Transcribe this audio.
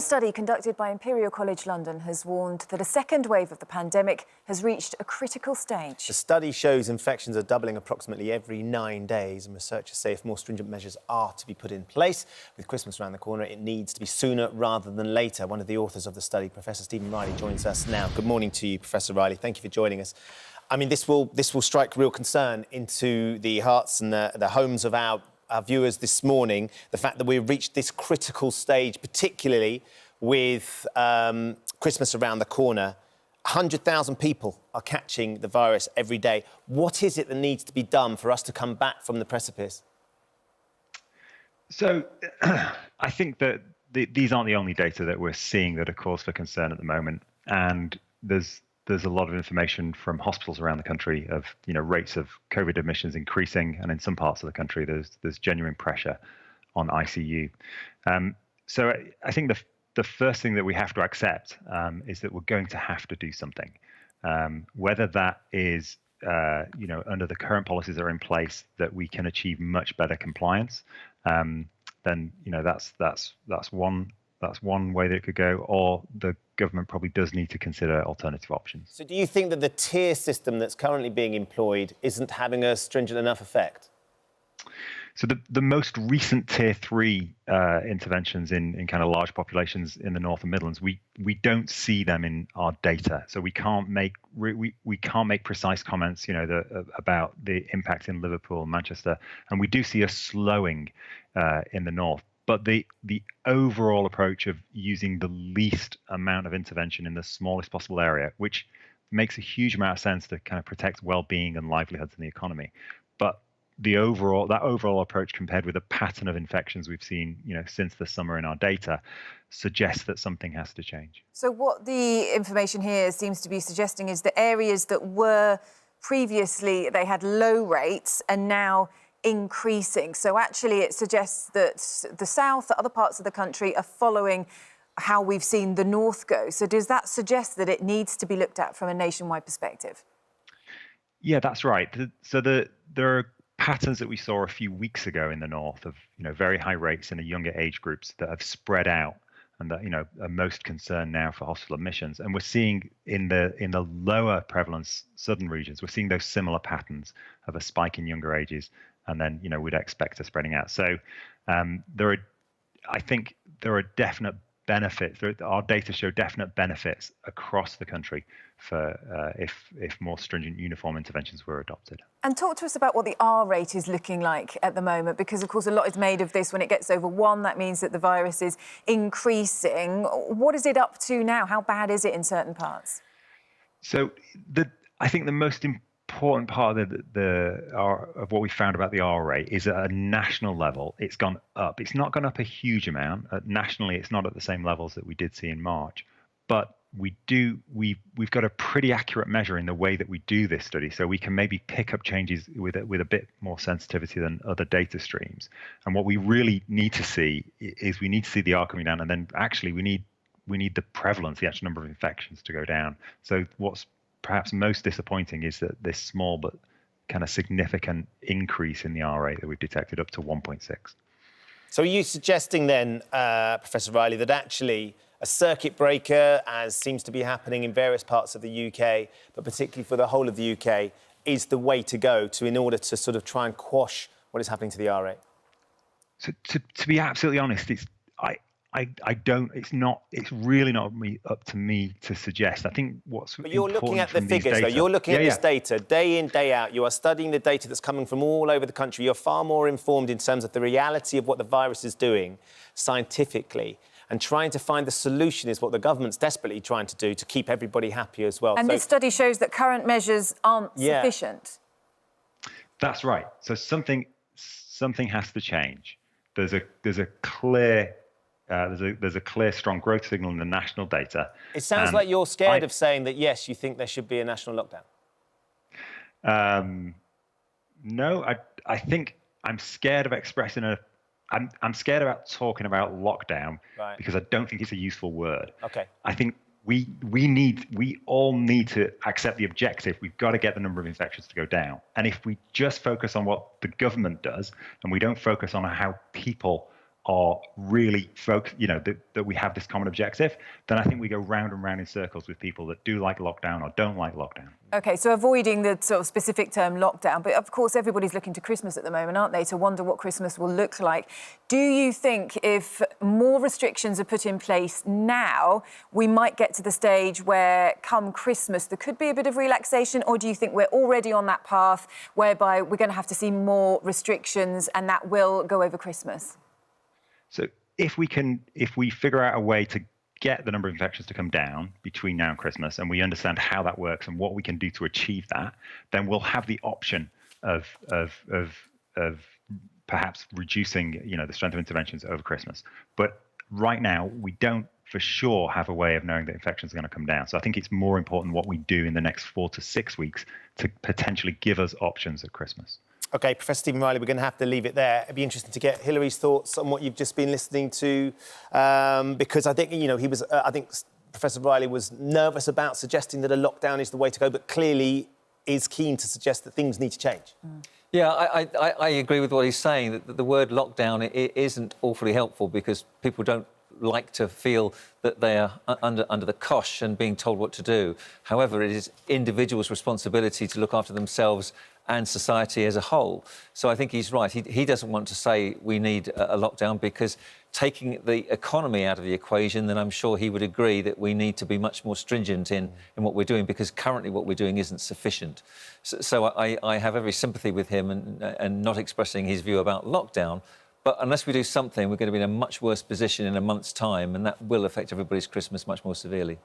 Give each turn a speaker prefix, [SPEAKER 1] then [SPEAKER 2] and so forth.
[SPEAKER 1] study conducted by Imperial College London has warned that a second wave of the pandemic has reached a critical stage.
[SPEAKER 2] The study shows infections are doubling approximately every 9 days, and researchers say if more stringent measures are to be put in place, with Christmas around the corner, it needs to be sooner rather than later. One of the authors of the study, Professor Stephen Riley, joins us now. Good morning to you, Professor Riley. Thank you for joining us. I mean, this will strike real concern into the hearts and the homes of our viewers this morning, the fact that we've reached this critical stage, particularly with Christmas around the corner. 100,000 people are catching the virus every day. What is it that needs to be done for us to come back from the precipice?
[SPEAKER 3] So I think that these aren't the only data that we're seeing that are cause for concern at the moment. And there's a lot of information from hospitals around the country of rates of COVID admissions increasing, and in some parts of the country there's genuine pressure on ICU. So I think the first thing that we have to accept is that we're going to have to do something. Whether that is under the current policies that are in place that we can achieve much better compliance, then that's one way that it could go, or the government probably does need to consider alternative options.
[SPEAKER 2] So do you think that the tier system that's currently being employed isn't having a stringent enough effect?
[SPEAKER 3] So the most recent tier 3 interventions in kind of large populations in the North and Midlands, we don't see them in our data. So we can't make precise comments, about the impact in Liverpool and Manchester, and we do see a slowing in the North. But the overall approach of using the least amount of intervention in the smallest possible area, which makes a huge amount of sense to kind of protect well-being and livelihoods in the economy. But that overall approach, compared with the pattern of infections we've seen, since the summer in our data, suggests that something has to change.
[SPEAKER 1] So what the information here seems to be suggesting is that areas that were previously, they had low rates, are now increasing. So actually it suggests that the south, other parts of the country, are following how we've seen the north go. So does that suggest that it needs to be looked at from a nationwide perspective? Yeah,
[SPEAKER 3] that's right. So there are patterns that we saw a few weeks ago in the north of very high rates in the younger age groups that have spread out and that are most concerned now for hospital admissions. And we're seeing in the lower prevalence southern regions, we're seeing those similar patterns of a spike in younger ages, and then we'd expect a spreading out. So I think there are definite benefits. Our data show definite benefits across the country for if more stringent uniform interventions were adopted.
[SPEAKER 1] And talk to us about what the R rate is looking like at the moment, because of course a lot is made of this. When it gets over 1, that means that the virus is increasing. What is it up to now? How bad is it in certain parts?
[SPEAKER 3] So I think the most important part of what we found about the R rate is at a national level, it's gone up. It's not gone up a huge amount. Nationally, it's not at the same levels that we did see in March, but we've got a pretty accurate measure in the way that we do this study, so we can maybe pick up changes with a bit more sensitivity than other data streams. And what we really need to see is we need to see the R coming down, and then actually we need the prevalence, the actual number of infections, to go down. So what's perhaps most disappointing is that this small but kind of significant increase in the R rate that we've detected, up to 1.6.
[SPEAKER 2] So are you suggesting then, Professor Riley, that actually a circuit breaker, as seems to be happening in various parts of the UK, but particularly for the whole of the UK, is the way to go in order to sort of try and quash what is happening to the R rate?
[SPEAKER 3] So to be absolutely honest, it's really not up to me to suggest. I think
[SPEAKER 2] But you're looking at the figures, though. You're looking at this data day in, day out. You are studying the data that's coming from all over the country. You're far more informed in terms of the reality of what the virus is doing scientifically, and trying to find the solution is what the government's desperately trying to do to keep everybody happy as well.
[SPEAKER 1] And this study shows that current measures aren't sufficient.
[SPEAKER 3] That's right. So something has to change. There's a clear strong growth signal in the national data.
[SPEAKER 2] It sounds like you're scared of saying that, yes, you think there should be a national lockdown.
[SPEAKER 3] No, I think I'm scared of expressing I'm scared about talking about lockdown,
[SPEAKER 2] right,
[SPEAKER 3] because I don't think it's a useful word.
[SPEAKER 2] Okay.
[SPEAKER 3] I think we all need to accept the objective. We've got to get the number of infections to go down. And if we just focus on what the government does and we don't focus on how people are really that we have this common objective, then I think we go round and round in circles with people that do like lockdown or don't like lockdown.
[SPEAKER 1] OK, so avoiding the sort of specific term lockdown, but of course everybody's looking to Christmas at the moment, aren't they, to wonder what Christmas will look like. Do you think if more restrictions are put in place now, we might get to the stage where come Christmas there could be a bit of relaxation, or do you think we're already on that path whereby we're going to have to see more restrictions and that will go over Christmas?
[SPEAKER 3] So if we figure out a way to get the number of infections to come down between now and Christmas, and we understand how that works and what we can do to achieve that, then we'll have the option of perhaps reducing, the strength of interventions over Christmas. But right now, we don't for sure have a way of knowing that infections are going to come down. So I think it's more important what we do in the next 4 to 6 weeks to potentially give us options at Christmas.
[SPEAKER 2] OK, Professor Stephen Riley, we're going to have to leave it there. It'd be interesting to get Hillary's thoughts on what you've just been listening to, because I think, I think Professor Riley was nervous about suggesting that a lockdown is the way to go, but clearly is keen to suggest that things need to change.
[SPEAKER 4] Yeah, I agree with what he's saying, that the word lockdown isn't awfully helpful because people don't like to feel that they are under the cosh and being told what to do. However, it is individuals' responsibility to look after themselves and society as a whole. So I think he's right. He doesn't want to say we need a lockdown, because taking the economy out of the equation, then I'm sure he would agree that we need to be much more stringent in what we're doing, because currently what we're doing isn't sufficient. So I have every sympathy with him and not expressing his view about lockdown. But unless we do something, we're going to be in a much worse position in a month's time, and that will affect everybody's Christmas much more severely.